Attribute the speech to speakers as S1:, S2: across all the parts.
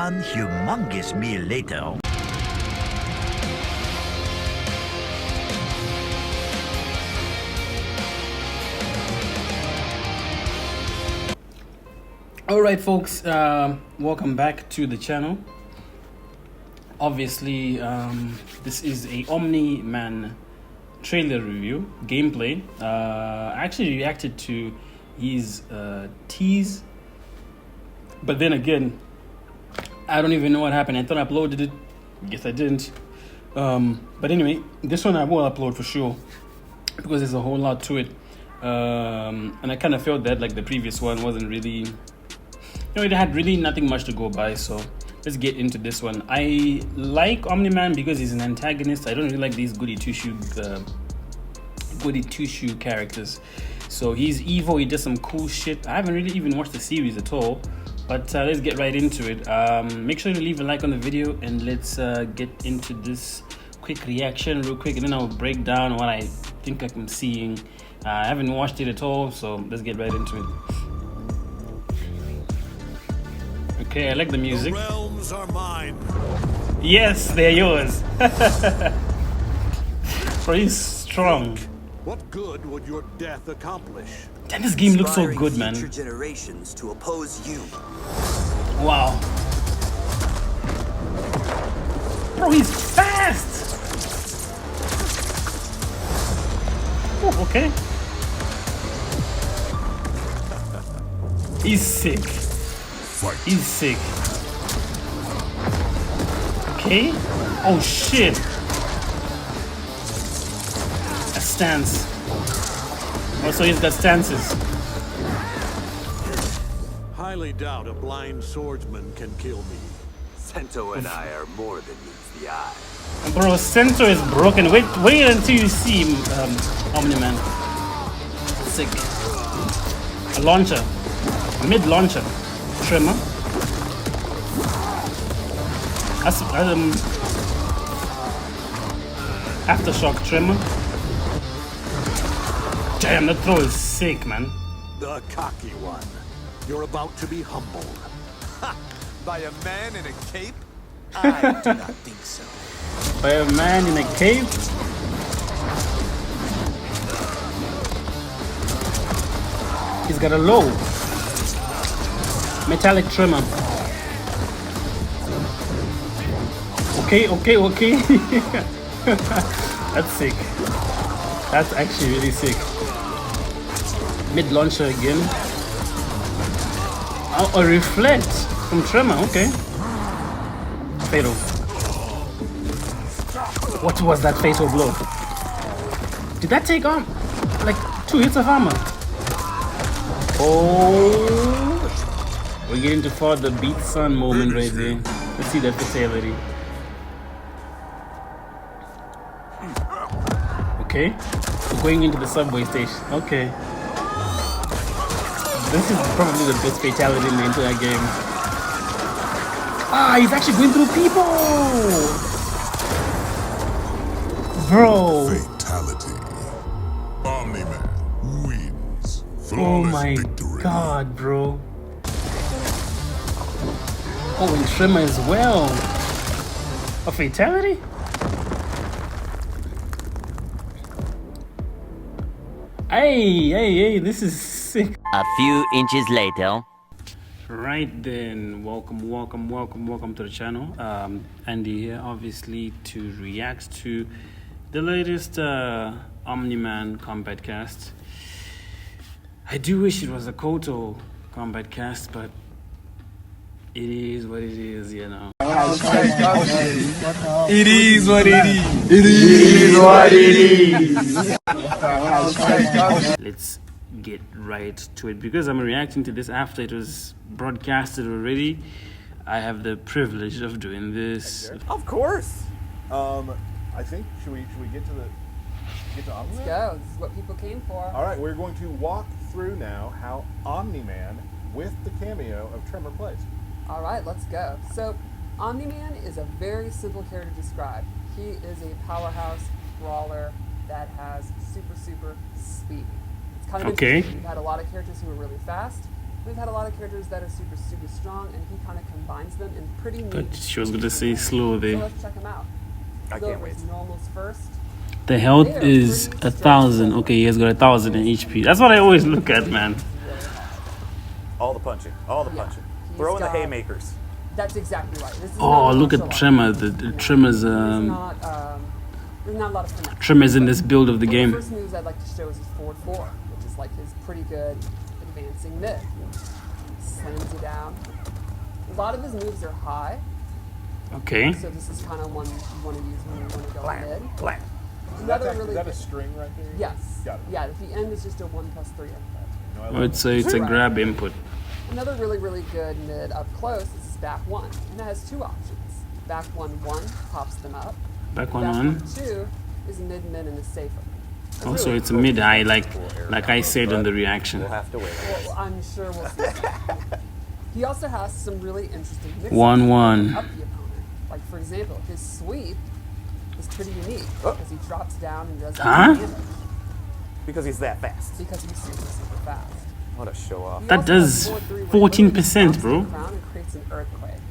S1: one humongous meal later.
S2: Alright folks, welcome back to the channel. Obviously, this is a Omni-Man trailer review, gameplay. I actually reacted to his tease, but then again, I don't even know what happened. I thought I uploaded it, guess I didn't. But anyway, this one I will upload for sure, because there's a whole lot to it. And I kind of felt that like the previous one wasn't really, it had really nothing much to go by, so let's get into this one. I like Omni-Man because he's an antagonist. I don't really like these goody two-shoe characters. So he's evil, he does some cool shit. I haven't really even watched the series at all, but let's get right into it. Make sure to leave a like on the video, and let's get into this quick reaction real quick, and then I'll break down what I think I'm seeing. I haven't watched it at all, so let's get right into it. Okay, I like the music.
S3: The realms are mine.
S2: Yes, they're yours. Bro, he's strong.
S3: What good would your death accomplish?
S2: Damn, this game looks so
S4: Inspiring
S2: good, man.
S4: future generations to oppose you.
S2: Wow. Bro, he's fast. Oh, okay. He's sick. He's sick. Okay. Oh shit. A stance. Oh, so he's got stances.
S3: Highly doubt a blind swordsman can kill me.
S4: Sento and I are more than meets the eye.
S2: Bro, Sento is broken. Wait until you see him, Omni-Man. Sick. A launcher. Mid launcher. Tremor. Aftershock Tremor. Damn, that throw is sick, man.
S3: The cocky one. You're about to be humbled.
S4: Ha! By a man in a cape? I do not think so.
S2: By a man in a cape? He's got a low. Metallic Tremor. Okay. That's sick. That's actually really sick. Mid launcher again. Oh, a reflect from Tremor. Okay. Fatal. What was that fatal blow? Did that take on like 2 hits of armor? Oh. We're getting to for the beat sun moment right there. Let's see that fatality. Okay. We're going into the subway station. Okay. This is probably the best fatality in the entire game. Ah, he's actually going through people! Bro!
S5: Fatality. Omni-Man wins.
S2: Oh
S5: Flawless
S2: my
S5: victory.
S2: god, bro. Oh, and Tremor as well. A fatality? Hey, this is sick.
S6: A few inches later.
S2: Right then, welcome to the channel. Andy here, obviously, to react to the latest Omni-Man combat cast. I do wish it was a Kotal combat cast, but it is what it is, you know.
S7: It is what it is.
S2: It is what it is. Let's get right to it, because I'm reacting to this after it was broadcasted already. I have the privilege of doing this.
S7: Of course. I think should we get to Omni-Man?
S8: Let's go. This is what people came for.
S7: All right, we're going to walk through now how Omni-Man with the cameo of Tremor plays.
S8: All right, let's go. So, Omni-Man is a very simple character to describe. He is a powerhouse brawler that has super speed. It's kind of
S2: Okay.
S8: interesting. We've had a lot of characters who are really fast, We've had a lot of characters that are super, super strong, and he kind of combines them in pretty neat.
S2: But she was going to say slow
S8: So
S2: there.
S8: let's check him out.
S4: I
S8: Go
S4: can't
S8: over
S4: wait.
S8: his normals first.
S2: The health
S8: They are
S2: is
S8: pretty
S2: 1,000. Okay, he has got 1,000 in HP. That's what I always look at, man.
S4: All the punching. All the
S8: Yeah.
S4: punching.
S8: He's
S4: Throw in the
S8: got-
S4: haymakers.
S8: That's exactly right. This is
S2: Oh,
S8: not
S2: look at
S8: martial
S2: Tremor.
S8: arts.
S2: The Tremor's
S8: There's not a lot of finesse.
S2: Tremor's in this build of the
S8: One
S2: game.
S8: of the first moves I'd like to show is his forward 4, which is like his pretty good advancing mid. Slams you down. A lot of his moves are high,
S2: Okay.
S8: so this is kind of one you want to use when you want to go
S4: Blam,
S8: mid.
S4: blam.
S8: Another
S7: Is
S8: really
S7: that a
S8: good-
S7: string right there?
S8: Yes.
S7: Got it.
S8: Yeah, the end is just a 1+3 input.
S7: No, I
S2: Oh,
S7: love
S2: it's a grab input.
S8: Another really, really good mid up close is his back 1, and it has two options. Back 1 pops them up.
S2: Back
S8: Back
S2: 1-1.
S8: 2 is mid and is safer.
S2: Also, it's a mid-high, like I said on the reaction.
S4: We'll have to wait.
S8: Well, I'm sure we'll see. He also has some really interesting mixes
S2: 1-1.
S8: up the opponent. Like for example, his sweep is pretty unique because he drops down and does
S2: Huh?
S8: damage
S4: Because he's that fast.
S8: because he's super, super fast.
S4: What a show off.
S8: He
S2: That
S8: also
S2: does
S8: has 4-3 where he
S2: 14%,
S8: literally
S2: bro.
S8: bounces the ground and creates an earthquake.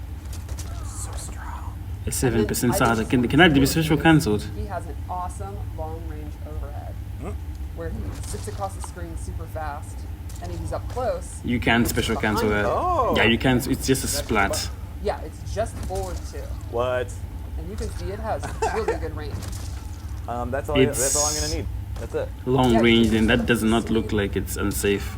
S4: So strong.
S2: A 7% SATA. Can that be special cancelled?
S8: He has an awesome long-range overhead where he sits across the screen super fast, and if he's up close,
S2: You can special cancel that.
S4: Oh.
S2: Yeah, you can. It's just a splat.
S8: yeah, it's just forward 2.
S4: What?
S8: And you can see it has really good range.
S4: That's all.
S2: It's-
S4: That's all I'm gonna need. That's it.
S2: Long range, and that does not look like it's unsafe.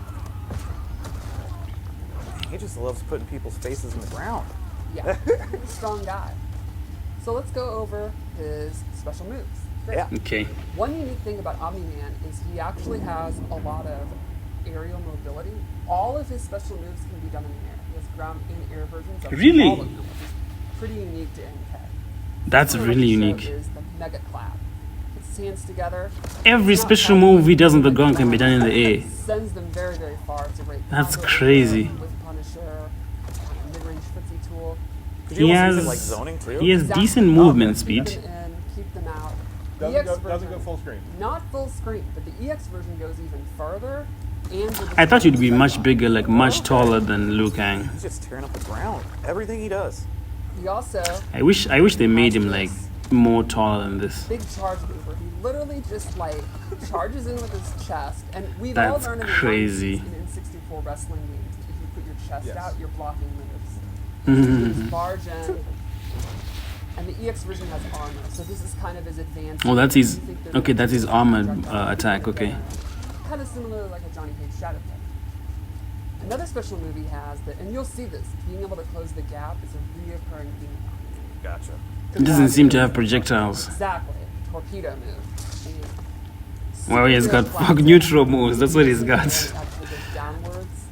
S4: He just loves putting people's faces in the ground.
S8: Yeah, he's a strong guy. So let's go over his special moves. Great.
S4: Yeah.
S2: Okay.
S8: One unique thing about Omni-Man is he actually has a lot of aerial mobility. All of his special moves can be done in the air. He has ground and air versions of
S2: Really?
S8: all of them, which is pretty unique to NK.
S2: That's
S8: One I'd
S2: really
S8: like to show
S2: unique.
S8: Is the mega clap. Puts his hands together.
S2: Every
S8: It's not
S2: special
S8: powerful,
S2: move he does on the
S8: but
S2: ground can be done in the air.
S8: Sends them very, very far. It's a great
S2: That's
S8: combo
S2: crazy.
S8: with Punisher, mid-range footsie tool.
S4: Could
S2: He
S4: you also
S2: has
S4: use it like zoning too?
S2: he has
S8: Exactly.
S2: decent movement
S8: Keep
S2: speed.
S8: them in, keep them out.
S7: Doesn't
S8: EX
S7: go
S8: version,
S7: full screen.
S8: Not full screen, but the EX version goes even further. And with the
S2: I thought you'd be
S8: screen
S2: much
S8: set
S2: bigger, like much taller than Liu Kang.
S4: He's just tearing up the ground. Everything he does.
S8: He also
S2: I wish they made him like more taller than this.
S8: big charge mover. He literally just like charges in with his chest, and we've all
S2: That's
S8: learned in
S2: crazy.
S8: the 90s in N64 wrestling games. If you put your chest
S7: Yes.
S8: out, you're blocking moves.
S2: Mhm.
S8: Just barge in. And the EX version has armor, so this is kind of his advanced.
S2: Oh, that's his.
S8: You think there's
S2: Okay, that's his
S8: a
S2: armored
S8: projectile
S2: attack. Okay.
S8: Kind of similar like a Johnny Cage Shadow Touch. Another special move he has that, and you'll see this, being able to close the gap is a reoccurring theme.
S4: Gotcha.
S2: He doesn't seem to have projectiles.
S8: Exactly, torpedo move.
S2: Well, he's got fuck neutral moves. That's what he's got.
S8: Actually goes downwards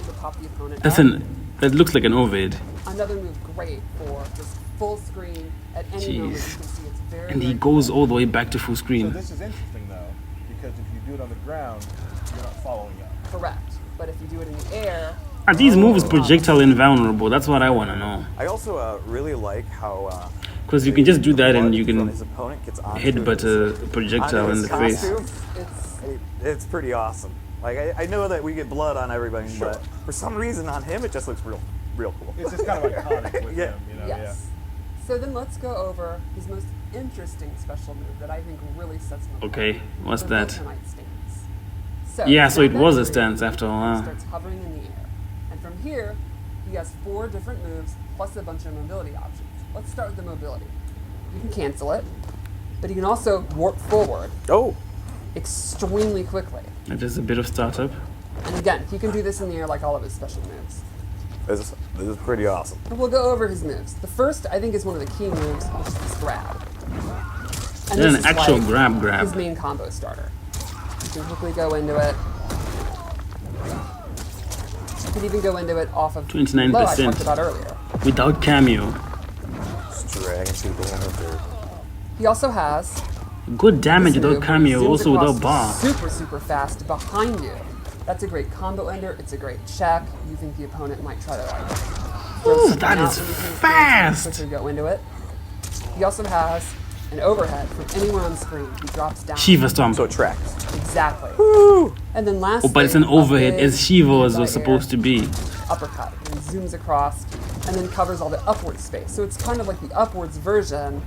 S8: to pop the opponent
S2: That's
S8: up.
S2: that looks like an overhead.
S8: Another move great for just full screen at any moment. You
S2: Jeez.
S8: can see it's very.
S2: And he
S8: very
S2: goes all the way back to full
S7: So
S2: screen.
S7: this is interesting though, because if you do it on the ground, you're not following up.
S8: correct, but if you do it in the air,
S2: Are these moves projectile invulnerable? That's what I want to know.
S4: I also really like how.
S2: Because you can just do that and you
S4: blood from
S2: can
S4: his opponent gets onto
S2: headbutt
S4: his-
S2: a projectile
S4: onto
S2: in
S4: his
S2: the face.
S4: costume.
S8: it's
S4: It's pretty awesome. Like I know that we get blood on everybody,
S7: Sure.
S4: but for some reason on him it just looks real cool.
S7: It's just kind of iconic with
S4: Yeah.
S7: him, you know.
S8: yes. So then let's go over his most interesting special move that I think really sets him apart.
S2: Okay, what's
S8: The
S2: that?
S8: Vulcanite stance. So
S2: Yeah, so it
S8: down
S2: was
S8: that
S2: a
S8: tree,
S2: stance after all,
S8: he
S2: huh?
S8: starts hovering in the air, and from here he has 4 different moves plus a bunch of mobility options. Let's start with the mobility. You can cancel it, but you can also warp forward
S4: Oh,
S8: extremely quickly.
S2: That is a bit of startup.
S8: And again, he can do this in the air like all of his special moves.
S4: this is pretty awesome.
S8: And we'll go over his moves. The first, I think, is one of the key moves, which is this grab. And
S2: Then
S8: this
S2: an
S8: is
S2: actual
S8: like
S2: grab.
S8: his main combo starter. You can quickly go into it. You can even go into it off of
S2: 29%.
S8: low I talked about earlier.
S2: Without cameo.
S4: Just dragging people in the dirt.
S8: He also has
S2: Good damage
S8: this
S2: without
S8: move where he
S2: cameo,
S8: zooms
S2: also
S8: across
S2: without bar.
S8: super, super fast behind you. That's a great combo ender. It's a great check. You think the opponent might try to like throw
S2: Ooh,
S8: something
S2: that
S8: out
S2: is
S8: when you can
S2: fast.
S8: quickly go into it. He also has an overhead from anywhere on screen. He drops down.
S2: Shiva Stomp.
S9: So it tracks.
S8: Exactly. And then lastly,
S2: Oh, but it's an overhead
S8: a
S2: as Shiva was
S8: anti-air
S2: supposed to be.
S8: uppercut and zooms across and then covers all the upward space. So it's kind of like the upwards version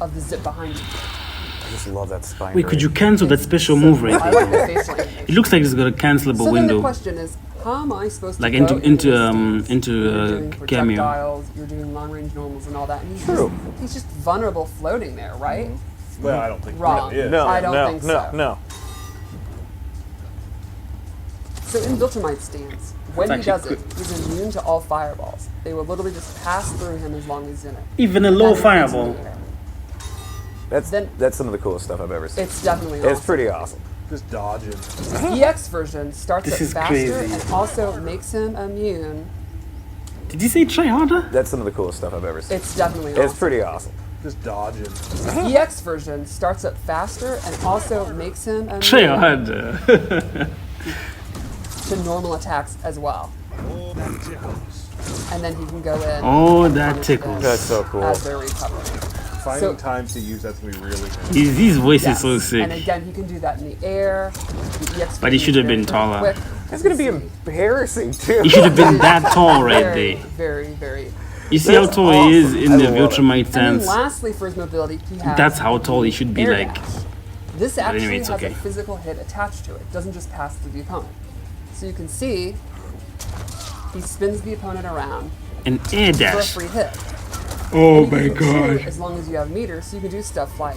S8: of the zip behind you.
S9: I just love that spine.
S2: Wait, could you cancel that special move right
S8: I
S2: there?
S8: like the facial animation.
S2: It looks like it's got a cancelable
S8: So then the
S2: window.
S8: question is, how am I supposed to
S2: Like
S8: go
S2: into
S8: you're doing
S2: cameo.
S8: projectiles, you're doing long range normals and all that, and
S9: True.
S8: he's just vulnerable floating there, right?
S7: Well, I don't think
S8: Wrong.
S7: he is.
S9: No,
S8: I don't
S9: no,
S8: think
S9: no,
S8: so.
S9: no.
S8: So in Viltrumite's stance, when he
S2: It's
S8: does
S2: actually
S8: it, he's immune to all fireballs. They will literally just pass through him as long as he's in it.
S2: Even a low
S8: That is
S2: fireball.
S8: in the air.
S9: That's
S8: Then-
S9: that's some of the coolest stuff I've ever seen.
S8: It's definitely
S9: It's
S8: awesome.
S9: pretty awesome.
S7: Just dodging.
S8: The EX version starts
S2: This
S8: up
S2: is
S8: faster
S2: crazy.
S8: and also makes him immune.
S2: Did you say try harder?
S9: That's some of the coolest stuff I've ever seen.
S8: It's definitely
S9: It's
S8: awesome.
S9: pretty awesome.
S7: Just dodging.
S8: The EX version starts up faster and also makes him
S2: Try
S8: immune
S2: harder.
S8: to normal attacks as well. And then he can go in.
S2: Oh,
S8: and
S2: that
S8: punish
S2: tickles.
S8: them
S9: That's so cool.
S8: As they're recovering.
S7: Finding
S8: So-
S7: times to use that's gonna be really good.
S2: His voice
S8: Yes.
S2: is so sick.
S8: And again, he can do that in the air. The EX
S2: But he
S8: version
S2: should have
S8: is
S2: been
S8: very, very
S2: taller.
S8: quick.
S9: That's gonna be
S8: You see.
S9: embarrassing too.
S2: He should have been that tall right
S8: Very,
S2: there.
S8: very, very.
S2: You see how
S9: That's
S2: tall he is
S9: awesome.
S2: in
S9: I
S2: the
S9: love it.
S2: Viltrumite
S8: And then
S2: stance?
S8: lastly, for his mobility, he has.
S2: That's how tall he should be,
S8: air
S2: like.
S8: dash. This actually
S2: anyway, it's
S8: has
S2: okay.
S8: a physical hit attached to it. It doesn't just pass through the opponent. So you can see he spins the opponent around
S2: An air
S8: for a
S2: dash.
S8: free hit.
S2: Oh
S8: And you
S2: my
S8: can do it
S2: god.
S8: As long as you have meters, so you can do stuff like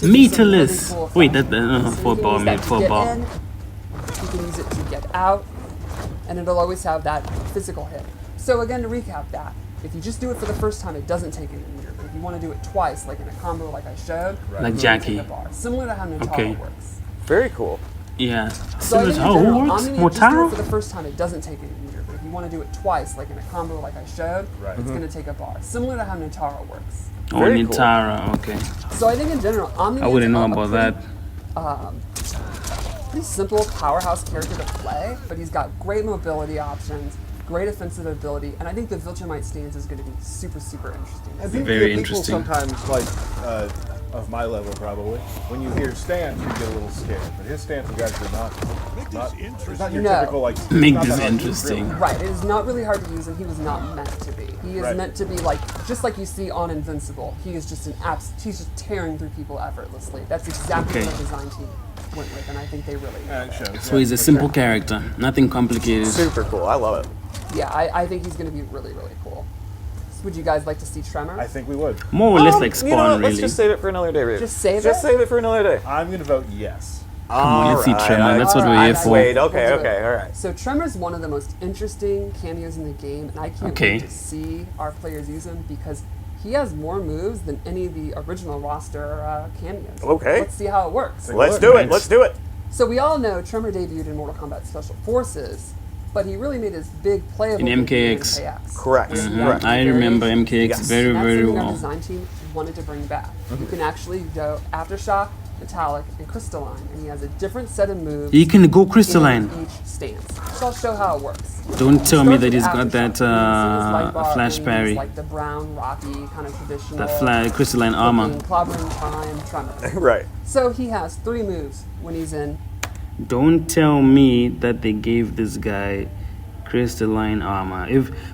S2: Meterless.
S8: really cool
S2: Wait,
S8: effects.
S2: that
S8: So you can
S2: football
S8: use that
S2: made
S8: to
S2: football.
S8: get in, you can use it to get out, and it'll always have that physical hit. So again, to recap that, if you just do it for the first time, it doesn't take any meter. But if you want to do it twice, like in a combo like I showed,
S2: Like
S8: you
S2: Jackie.
S8: take a bar. Similar to how Nintendo
S2: Okay.
S8: works.
S9: Very cool.
S2: Yeah.
S8: So I
S2: Similar
S8: think
S2: to
S8: in
S2: how
S8: general,
S2: who works?
S8: Omni-Man, just do it
S2: Motaro?
S8: for the first time, it doesn't take any meter. But if you want to do it twice, like in a combo like I showed,
S7: Right.
S8: it's going to take a bar. Similar to how Nintendo works.
S2: Oh,
S9: Very cool.
S2: Nitara. Okay.
S8: So I think in general, Omni-Man
S2: I wouldn't know about that.
S8: Pretty simple powerhouse character to play, but he's got great mobility options, great offensive ability, and I think the Viltrumite stance is going to be super, super interesting.
S7: I think
S2: Very
S7: people
S2: interesting.
S7: sometimes, like, of my level probably, when you hear stance, you get a little scared. But his stance is actually it's not your
S8: No.
S7: typical, like, it's
S2: Make
S7: not
S2: this
S7: that hard to use,
S2: interesting.
S7: really.
S8: Right, it is not really hard to use, and he was not meant to be. He is
S7: Right.
S8: meant to be like, just like you see on Invincible, he is just he's just tearing through people effortlessly. That's exactly
S2: Okay.
S8: what the design team went with, and I think they really
S7: And it shows.
S2: So he's a simple character. Nothing complicated.
S9: Super cool. I love it.
S8: yeah, I think he's going to be really, really cool. So would you guys like to see Tremor?
S7: I think we would.
S2: More or less like
S9: You know what?
S2: Spawn,
S9: Let's
S2: really.
S9: just save it for another day, Reed.
S8: Just save
S9: Just
S8: it?
S9: save it for another day.
S7: I'm going to vote yes.
S2: Come on, let's see Tremor. That's what we're
S8: Alright,
S2: here for.
S9: Wait, okay,
S8: We'll do
S9: okay,
S8: it.
S9: all right.
S8: So Tremor's one of the most interesting cameos in the game, and I can't
S2: Okay.
S8: wait to see our players use him because he has more moves than any of the original roster cameos.
S9: Okay.
S8: Let's see how it works.
S9: Let's do it. Let's do it.
S8: So we all know Tremor debuted in Mortal Kombat Special Forces, but he really made his big playable
S2: In
S8: debut
S2: MKX.
S9: Correct.
S8: With
S2: Mhm.
S8: Correct.
S2: I remember MKX
S9: Yes.
S2: very,
S8: And that's
S2: very
S8: something our
S2: well.
S8: design team wanted to bring back. You can actually go Aftershock, Metallic, and Crystalline, and he has a different set of moves.
S2: He can go crystalline.
S8: in each stance. So I'll show how it works.
S2: Don't tell me
S8: Starts
S2: that
S8: with
S2: he's got
S8: Aftershock.
S2: that
S8: You can see his light bar
S2: flash
S8: rings,
S2: parry.
S8: like the brown, rocky, kind of traditional.
S2: That crystalline armor.
S8: looking Clobbering Time, Tremor.
S9: Right.
S8: So he has 3 moves when he's in.
S2: Don't tell me that they gave this guy crystalline armor.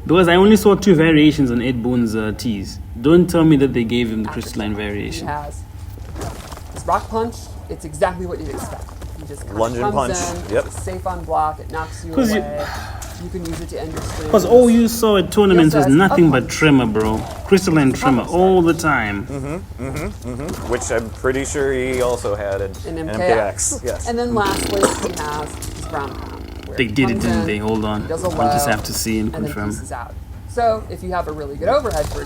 S2: Because I only saw 2 variations on Ed Boon's tees. Don't tell me that they gave him the crystalline
S8: He
S2: variation.
S8: has his rock punch. It's exactly what you'd expect. He just kind
S9: Lunge
S8: of
S9: and
S8: comes
S9: punch.
S8: in.
S9: Yep.
S8: It's safe on block. It knocks you
S2: 'Cause
S8: away. You can use it to end your stream.
S2: Because all you saw at tournaments
S8: Yes,
S2: was
S8: as
S2: nothing
S8: up
S2: but
S8: punch.
S2: Tremor, bro. Crystalline Tremor all the time.
S9: Which I'm pretty sure he also had in
S8: in
S9: MKX.
S8: MKX.
S9: Yes.
S8: And then lastly, he has his ground pound. where
S2: They
S8: he
S2: did it,
S8: comes
S2: didn't
S8: in,
S2: they? Hold on.
S8: he does a
S2: I'll just
S8: low,
S2: have to see and
S8: then
S2: confirm.
S8: pieces out. So if you have a really good overhead, for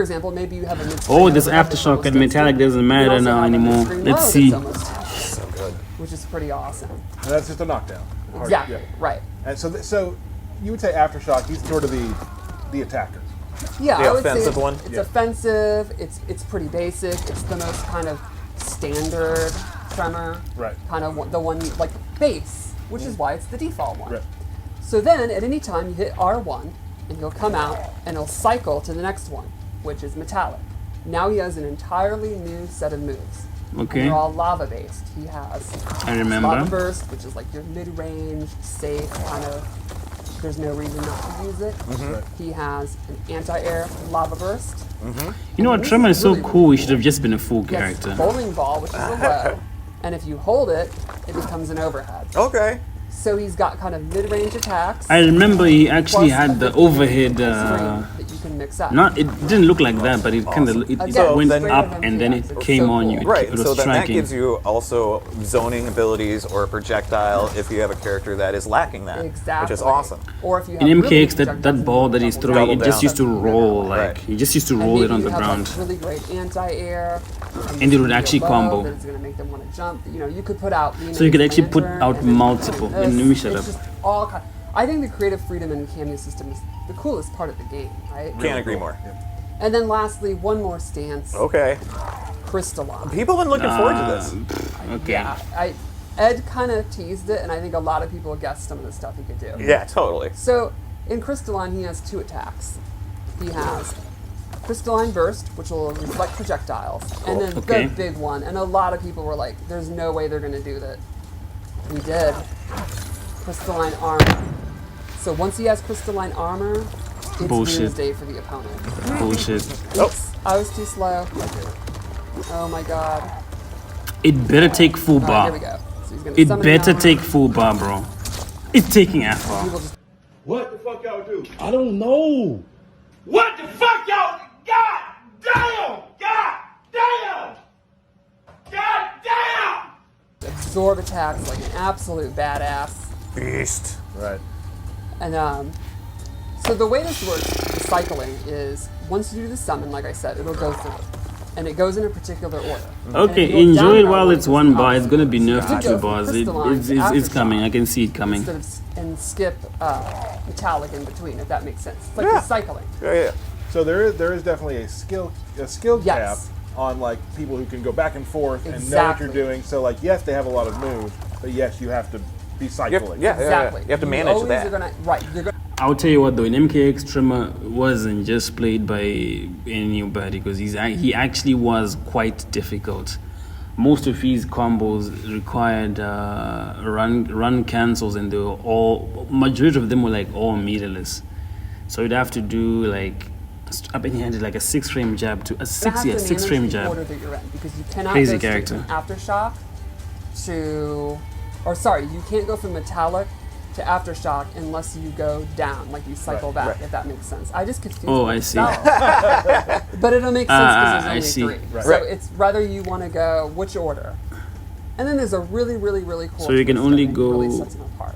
S8: example, maybe you have a mid-screen
S2: Oh, this
S8: overhead that's
S2: Aftershock
S8: almost
S2: and Metallic
S8: instant.
S2: doesn't
S8: You
S2: matter
S8: also
S2: now
S8: have a
S2: anymore.
S8: mid-screen
S2: Let's
S8: low that's
S2: see.
S8: almost
S9: So good.
S8: which is pretty awesome.
S7: And that's just a knockdown. Hard-
S8: Exactly,
S7: yeah.
S8: right.
S7: And so you would say Aftershock, he's sort of the attacker.
S8: Yeah,
S9: The
S8: I would say
S9: offensive
S8: it's,
S9: one?
S8: it's
S7: Yeah.
S8: offensive, it's pretty basic, it's the most kind of standard Tremor.
S7: Right.
S8: Kind of the one, like, base, which is why it's the default one.
S7: Right.
S8: So then, at any time you hit R1, and he'll come out and he'll cycle to the next one, which is metallic. Now he has an entirely new set of moves.
S2: Okay.
S8: And they're all lava based. He has
S2: I remember.
S8: lava burst, which is like your mid-range, safe kind of. There's no reason not to use it. He has an anti-air lava burst.
S2: You know what?
S8: This
S2: Tremor is so
S8: really, really
S2: cool. He should have just been a full
S8: He has
S2: character.
S8: bowling ball, which is a low, and if you hold it, it becomes an overhead.
S9: Okay.
S8: So he's got kind of mid-range attacks.
S2: I remember he actually
S8: plus
S2: had
S8: a
S2: the
S8: 50
S2: overhead.
S8: that you can mix up.
S2: Not. It didn't look like that, but it kind of it
S8: Again,
S9: So
S2: went
S9: then-
S2: up and then it
S8: It's
S2: came
S8: so
S2: on you.
S8: cool.
S9: Right,
S2: It was
S9: so then that
S2: striking.
S9: gives you also zoning abilities or projectile if you have a character that is lacking that,
S8: Exactly.
S9: which is awesome.
S8: Or if you have
S2: In
S8: really
S2: MKX, that
S8: projectiles,
S2: ball that he's
S8: double
S2: throwing,
S8: down.
S2: it just used to
S8: That's
S2: roll.
S8: really
S2: Like
S9: Right.
S2: he just used to
S8: And
S2: roll it
S8: maybe
S2: on
S8: you
S2: the
S8: have,
S2: ground.
S8: Like, really great anti-air.
S2: And it would actually combo.
S8: That is going to make them want to jump. You know, you could put out.
S2: So you could actually put
S8: Lantern,
S2: out
S8: and then
S2: multiple.
S8: this.
S2: And let me shut
S8: It's
S2: up.
S8: just all kind. I think the creative freedom in the cameo system is the coolest part of the game, right?
S9: Can't agree more.
S8: And then lastly, one more stance.
S9: Okay.
S8: Crystalline.
S9: People have been looking forward to this.
S2: Okay.
S8: Yeah, Ed kind of teased it, and I think a lot of people guessed some of the stuff he could do.
S9: Yeah, totally.
S8: So in Crystalline, he has two attacks. He has Crystalline Burst, which will reflect projectiles, and then
S2: Okay.
S8: the big one. And a lot of people were like, "There's no way they're going to do that." He did. Crystalline Armor. So once he has Crystalline Armor, it's
S2: Bullshit.
S8: doomsday for the opponent.
S2: Bullshit.
S8: Oops, I was too slow. Oh my god.
S2: It better take full
S8: All right,
S2: bar.
S8: here we go. So he's gonna
S2: It
S8: summon
S2: better
S8: Armor.
S2: take full bar, bro. It's taking half
S8: He
S2: bar.
S8: will just
S7: What the fuck y'all do?
S10: I don't know. What the fuck, y'all? God damn! God damn! God damn!
S8: absorb attacks like an absolute badass.
S9: Beast.
S7: Right.
S8: And so the way this works, the cycling, is once you do the summon, like I said, it'll go through. And it goes in a particular order.
S2: Okay,
S8: And if you go
S2: enjoy
S8: down
S2: it
S8: that
S2: while
S8: way,
S2: it's one bar.
S8: up.
S2: It's gonna be
S8: So you
S2: nerfed
S8: could
S2: to
S8: go
S2: two
S8: from
S2: bars.
S8: Crystalline
S2: It's
S8: to
S2: coming.
S8: Aftershock
S2: I can see it coming.
S8: instead of and skip metallic in between, if that makes sense. It's like
S9: Yeah.
S8: the cycling.
S9: Yeah.
S7: So there is definitely a skill
S8: Yes.
S7: cap on like people who can go back and forth and know what
S8: Exactly.
S7: you're doing. So like yes, they have a lot of moves, but yes, you have to be
S9: You
S7: cycling.
S9: have,
S8: Exactly.
S9: You have to manage
S8: always
S9: that.
S8: Are gonna, right. You're gonna,
S2: I'll tell you what though, in MKX, Tremor wasn't just played by anybody because he actually was quite difficult. Most of his combos required run cancels, and they were all majority of them were like all meterless. So you'd have to do like I mean he had like a 6-frame jab to a
S8: have to
S2: 6-frame
S8: manage the
S2: jab.
S8: order that you're in, because you cannot
S2: Crazy
S8: go straight
S2: character.
S8: from Aftershock to, or sorry, you can't go from Metallic to Aftershock unless you go down, like you cycle back, if that makes sense. I just confused
S2: Oh, I see.
S8: myself. But it'll make sense because
S2: I
S8: there's
S2: see.
S8: only 3.
S7: Right.
S8: So
S9: Right.
S8: it's rather you want to go which order. And then there's a really, really, really cool
S2: So you can
S8: twist
S2: only
S8: that really
S2: go
S8: sets them apart.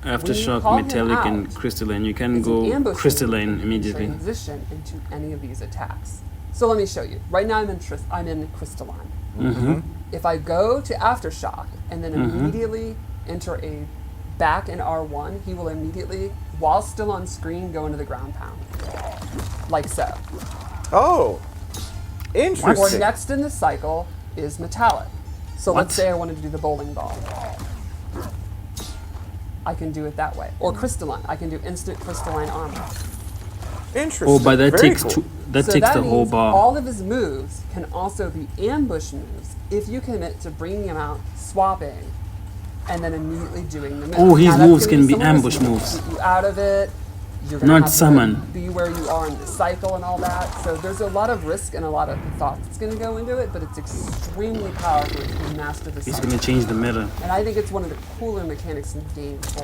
S2: Aftershock,
S8: call him
S2: metallic, and
S8: out,
S2: crystalline. You can
S8: It's an
S2: go
S8: ambush
S2: crystalline
S8: move
S2: immediately.
S8: Transition into any of these attacks. So let me show you. Right now I'm in crystalline. If I go to Aftershock and then immediately enter a back in R1, he will immediately, while still on screen, go into the ground pound. Like so.
S9: Oh.
S8: Or
S9: Interesting.
S8: next in the cycle is metallic. So
S2: What?
S8: let's say I wanted to do the bowling ball. I can do it that way. Or crystalline. I can do instant crystalline armor.
S9: Interesting.
S2: Oh, but that
S9: Very
S2: takes
S9: cool.
S2: two. That
S8: So
S2: takes
S8: that
S2: the whole
S8: means
S2: bar.
S8: all of his moves can also be ambush moves if you commit to bringing him out, swapping, and then immediately doing the move.
S2: Oh, his
S8: Now, that's
S2: moves
S8: gonna
S2: can be
S8: some risky
S2: ambush moves.
S8: Keep you out of it. You're gonna
S2: Not
S8: have
S2: summon.
S8: To be where you are in the cycle and all that. So there's a lot of risk and a lot of thought that's going to go into it, but it's extremely powerful if you master the
S2: He's
S8: cycle.
S2: gonna change the meta.
S8: And I think it's one of the cooler mechanics in the game for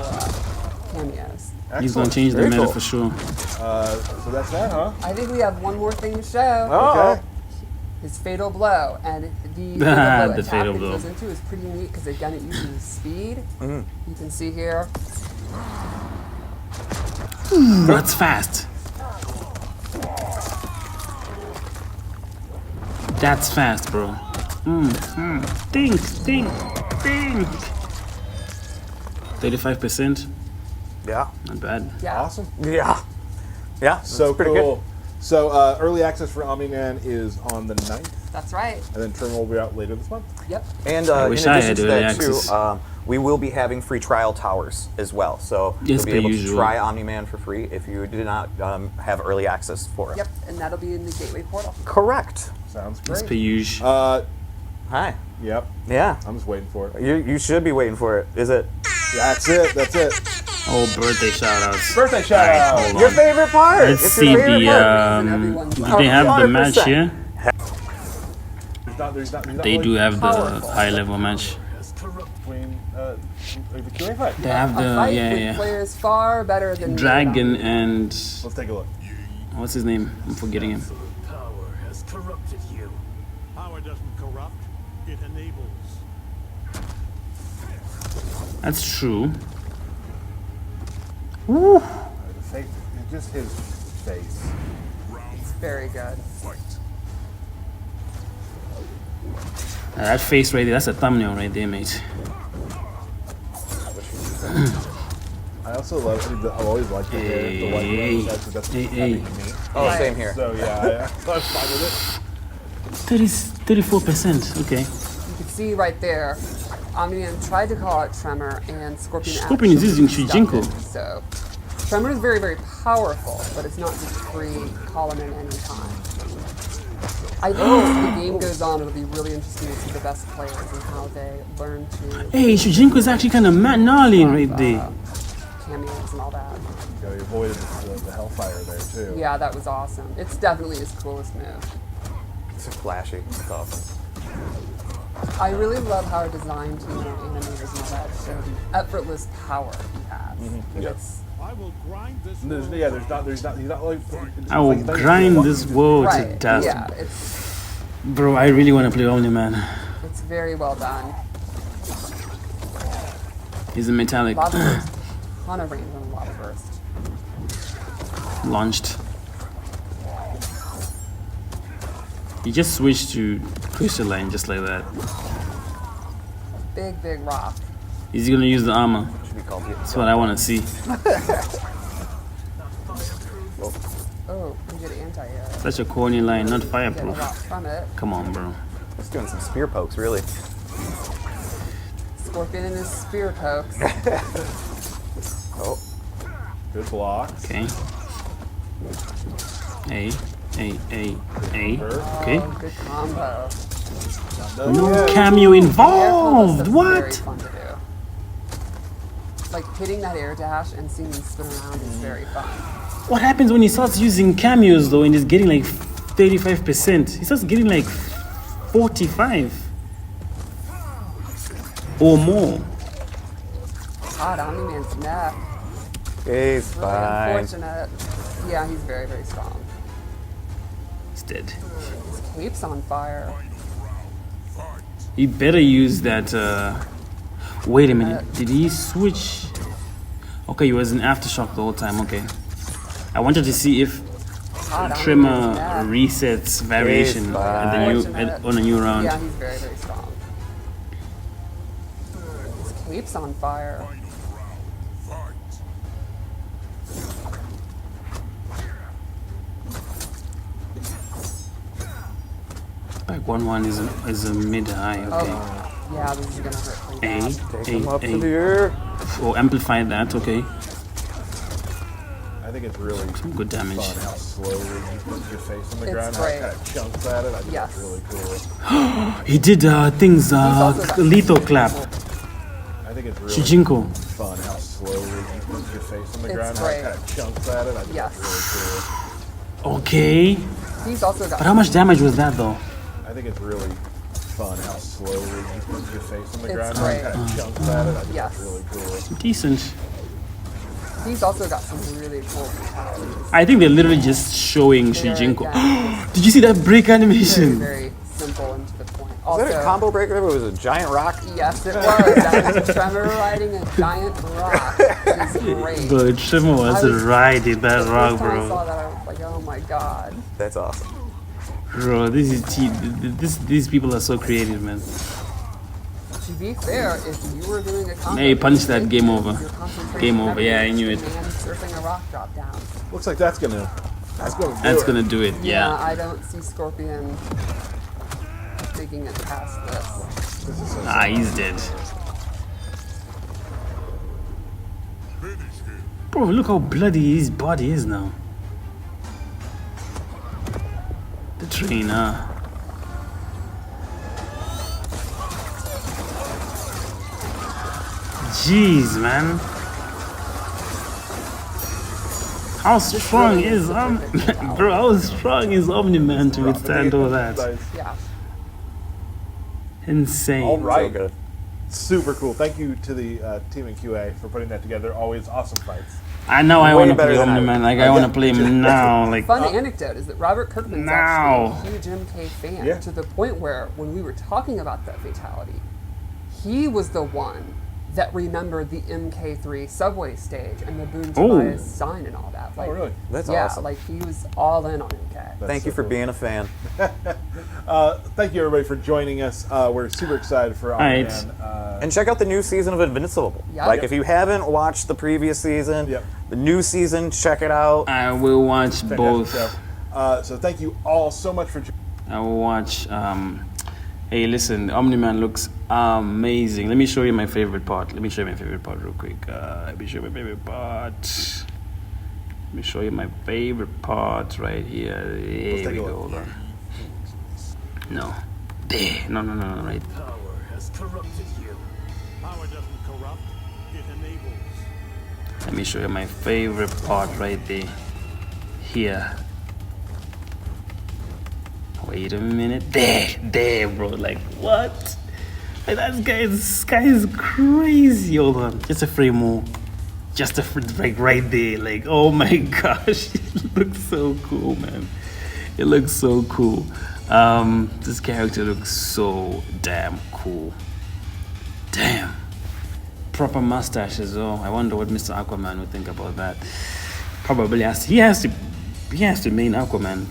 S8: cameos.
S2: He's gonna
S7: Excellent.
S2: change the
S9: Very
S2: meta
S9: cool.
S2: for sure.
S7: So that's that, huh?
S8: I think we have one more thing to show.
S9: Oh.
S7: Okay.
S8: His fatal blow, and the fatal blow
S2: The
S8: attack
S2: fatal
S8: that
S2: blow.
S8: it goes into is pretty neat because again it uses speed. You can see here.
S2: That's fast. That's fast, bro. Think. 35%.
S9: Yeah.
S2: Not bad.
S8: Yeah.
S7: Awesome.
S9: Yeah. Yeah.
S7: So
S9: that's pretty
S7: cool.
S9: good.
S7: So early access for Omni-Man is on the 9th,
S8: That's right.
S7: and then Tremor will be out later this month.
S8: Yep.
S9: And
S2: I
S9: in
S2: wish I
S9: addition
S2: had
S9: to
S2: early
S9: that
S2: access.
S9: too, We will be having free trial towers as well, so
S2: Yes,
S9: you'll be
S2: per
S9: able
S2: usual.
S9: to try Omni-Man for free if you do not have early access for it.
S8: Yep, and that'll be in the gateway portal.
S9: Correct.
S7: Sounds
S2: It's
S7: great.
S2: per usual.
S9: Hi.
S7: Yep.
S9: Yeah.
S7: I'm just waiting for it.
S9: You should be waiting for it. Is it?
S7: That's it. That's it.
S2: Oh, birthday shoutouts.
S7: Birthday shout out.
S2: Hold
S9: Your
S2: on.
S9: favorite part.
S2: Let's
S9: It's
S2: see
S9: your favorite
S2: the.
S9: part.
S2: Do they have the match
S9: 100%.
S2: here?
S7: There's not
S2: They
S7: really
S2: do have the
S8: Powerful.
S2: high level match.
S7: between the QA fight.
S2: They have
S8: A
S2: the
S8: fight
S2: yeah
S8: with
S2: yeah
S8: players far better than
S2: Dragon
S8: me.
S2: and
S7: Let's take a look.
S2: what's his name? I'm forgetting him.
S3: Power has corrupted you. Power doesn't corrupt, it enables.
S2: That's true. Woo.
S7: The face, just his face.
S8: It's very good.
S2: That face right there, that's a thumbnail right there, mate.
S7: I also love. I've always liked the white
S2: Hey,
S7: that's
S2: hey,
S7: happy
S2: hey.
S7: to me.
S9: Oh, same here.
S7: So yeah, I was fine with it.
S2: 34%. Okay.
S8: You can see right there, Omni-Man tried to call out Tremor, and Scorpion
S2: Scorpion is
S8: actually
S2: using
S8: stuck
S2: Shujinko.
S8: it. So Tremor is very, very powerful, but it's not just free. Call him in any time. I think as the game goes on, it'll be really interesting to see the best players and how they learn to
S2: Hey, Shujinko is actually kind of gnarly right there.
S8: cameos and all that.
S7: You know, he avoided the hellfire there too.
S8: Yeah, that was awesome. It's definitely his coolest move.
S9: It's flashy. It's awesome.
S8: I really love how design team and animators and all that show the effortless power he has. And
S7: Yep.
S8: it's
S3: I will grind this
S7: There's not. He's not like.
S2: I will grind this world to
S8: right.
S2: dust.
S8: Yeah, it's
S2: Bro, I really want to play Omni-Man.
S8: it's very well done.
S2: He's a metallic.
S8: Lava burst, ton of range on lava burst.
S2: Launched. He just switched to crystalline just like that.
S8: Big, big rock.
S2: He's gonna use the armor.
S9: Should be called
S2: That's what I want to see.
S8: Oh, we get anti-air.
S2: Such a corny line, not
S8: Get a
S2: fireproof.
S8: lot from it.
S2: Come on, bro.
S9: It's doing some spear pokes, really.
S8: Scorpion and his spear pokes.
S9: Oh,
S7: Good block.
S2: Okay. A. Okay.
S8: Oh, good combo.
S2: No cameo
S8: Air combos
S2: involved.
S8: are very
S2: What?
S8: fun to do. Like hitting that air dash and seeing him spin around is very fun.
S2: What happens when he starts using cameos though and he's getting like 35%? He starts getting like 45 or more.
S8: God, Omni-Man's neck.
S9: he's
S8: Really
S9: fine.
S8: unfortunate. Yeah, he's very, very strong.
S2: He's dead.
S8: His cape's on fire.
S2: He better use that. Wait a minute. Did he switch? Okay, he was in aftershock the whole time. Okay. I wanted to see if
S8: God,
S2: Tremor
S8: Omni-Man's neck.
S2: resets variation at the new on a new round.
S8: Yeah, he's very, very strong. His cape's on fire.
S2: Back 1-1 is a mid high. Okay.
S8: Oh, yeah, this is gonna hurt pretty bad.
S9: Take him up to the air.
S2: Oh, amplify that. Okay.
S7: I think it's really
S2: Some good damage.
S7: fun how slowly you put your face on the
S8: It's
S7: ground. How
S8: great.
S7: it kind of chunks at it. I think
S8: Yes.
S7: that's really cool.
S2: He did things.
S8: also got
S2: Lethal clap.
S7: I think it's really
S2: Shujinko.
S7: fun how slowly you put your face on the
S8: It's
S7: ground. How
S8: great.
S7: it kind of chunks at it. I think
S8: Yes.
S7: that's really cool.
S2: Okay.
S8: He's also got
S2: But how much damage was that though?
S7: I think it's really fun how slowly you put your face on the
S8: It's
S7: ground.
S8: great.
S7: How it kind of chunks at it. I think
S8: Yes.
S7: that's really cool.
S2: Decent.
S8: He's also got some really cool fatalities.
S2: I think they're literally just showing
S8: They're,
S2: Shujinko.
S8: yeah,
S2: Did you see that break
S8: very,
S2: animation?
S8: very simple and to the point.
S9: Was
S8: Also,
S9: that a combo breaker? It was a giant rock.
S8: yes, it was. That was Tremor riding a giant rock. It is great.
S2: Bro, Tremor was
S8: I was-
S2: riding that
S8: The
S2: rock,
S8: first time I
S2: bro.
S8: saw that, I was like, oh my god.
S9: That's awesome.
S2: Bro, this is these people are so creative, man.
S8: To be fair, if you were doing a combo,
S2: Hey, punch that, game over.
S8: your concentration
S2: Game over,
S8: level
S2: yeah, I
S8: is
S2: knew it.
S8: man surfing a rock drop down.
S7: Looks like that's gonna do
S2: That's
S7: it.
S2: gonna do it, yeah.
S8: I don't see Scorpion making it past this.
S7: This is so
S2: Ah, he's dead. Bro, look how bloody his body is now. The trainer. Jeez, man. How strong is bro? How strong is Omni-Man to withstand all that?
S8: Yeah.
S2: Insane.
S7: All right.
S9: So good.
S7: Super cool. Thank you to the team in QA for putting that together. Always awesome fights.
S2: I know I
S9: Way
S2: want to
S9: better
S2: play
S9: than I
S2: Omni-Man.
S9: would.
S2: Like I want to play him now. Like
S8: Fun anecdote is that Robert Kirkman's
S2: Now.
S8: actually a huge MK fan,
S7: Yeah.
S8: to the point where when we were talking about that fatality, he was the one that remembered the MK3 subway stage and the Boone Tobias sign and all that. Like,
S7: Oh, really?
S9: That's
S8: yeah,
S9: awesome.
S8: like he was all in on MK.
S9: Thank you
S7: so
S9: for
S7: cool.
S9: being a fan.
S7: Thank you, everybody, for joining us. We're super excited for
S2: right.
S7: Omni-Man.
S9: And check out the new season of Invincible.
S8: Yeah.
S9: Like,
S8: Yep.
S9: if you haven't watched the previous season,
S7: Yep.
S9: the new season, check it out.
S2: I will watch
S7: Fantastic
S2: both.
S7: show. So thank you all so much for joining.
S2: I will watch. Hey, listen, Omni-Man looks amazing. Let me show you my favorite part. Let me show you my favorite part real quick. Let me show you my favorite part. Let me show you my favorite part right here. Here
S7: take
S2: we
S7: a
S2: go.
S7: look.
S2: Hold on. No. There. No, right.
S3: Power has corrupted you. Power doesn't corrupt, it enables.
S2: Let me show you my favorite part right there. Here. Wait a minute. There, bro. Like, what? Like, this guy is crazy. Hold on. Just a frame more. Just like right there. Like, oh my gosh. It looks so cool, man. It looks so cool. This character looks so damn cool. Damn. Proper mustache as well. I wonder what Mr. Aquaman would think about that. Probably he has to main Aquaman.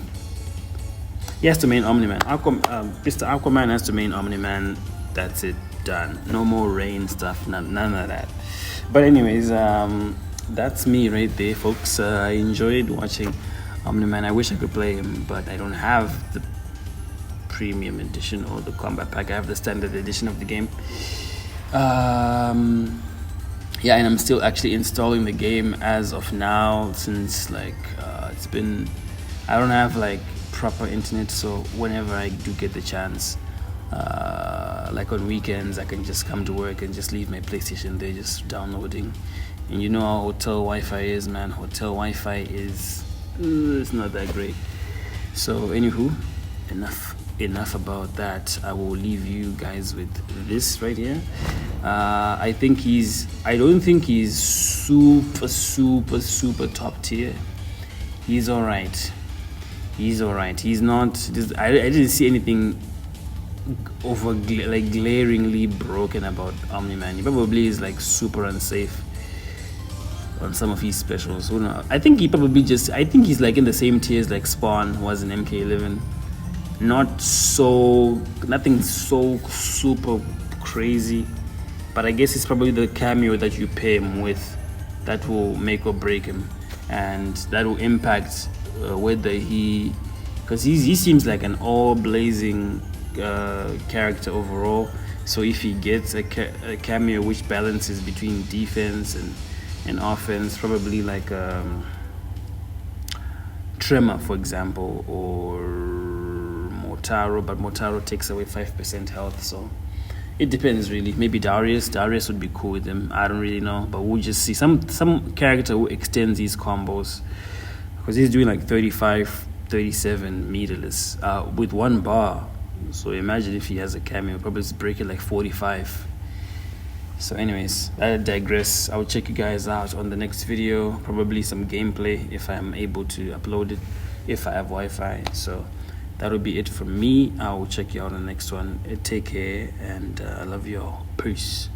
S2: He has to main Omni-Man. Mr. Aquaman has to main Omni-Man. That's it. Done. No more rain stuff. None of that. But anyways, that's me right there, folks. I enjoyed watching Omni-Man. I wish I could play him, but I don't have the premium edition or the combat pack. I have the standard edition of the game. Yeah, and I'm still actually installing the game as of now, since like it's been, I don't have like proper internet, so whenever I do get the chance, like on weekends, I can just come to work and just leave my PlayStation there, just downloading. And you know how hotel Wi-Fi is, man. Hotel Wi-Fi is it's not that great. So anywho, enough about that. I will leave you guys with this right here. I don't think he's super top tier. He's alright. He's not. I didn't see anything glaringly broken about Omni-Man. He probably is like super unsafe on some of his specials. Who knows? I think he's like in the same tiers like Spawn was in MK11. Nothing so super crazy, but I guess it's probably the cameo that you pay him with that will make or break him, and that will impact whether because he seems like an all-blazing character overall. So if he gets a cameo which balances between defense and offense, probably like Tremor, for example, or Motaro, but Motaro takes away 5% health, so it depends really. Maybe Darius would be cool with him. I don't really know, but we'll just see some character who extends these combos, because he's doing like 37 meterless with one bar. So imagine if he has a cameo, probably break it like 45. So anyways, I digress. I'll check you guys out on the next video, probably some gameplay if I'm able to upload it, if I have Wi-Fi. So that'll be it from me. I will check you out on the next one. Take care, and I love you all. Peace.